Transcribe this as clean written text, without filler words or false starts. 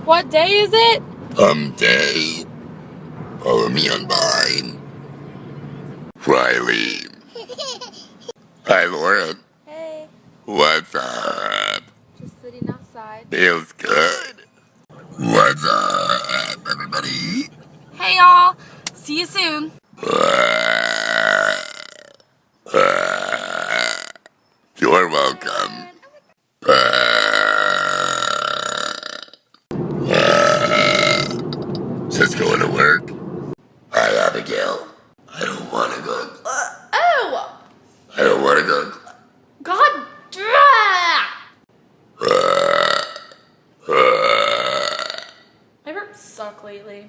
What day is it? Hump day. Follow me on Vine. Riley. Hi, Lauren. Hey. What's up? Just sitting outside. Feels good. What's up, everybody? Hey, y'all. See you soon. You're welcome. Just going to work. Hi, Abigail. I don't want to go. Oh! I don't want to go. God. My burps suck lately.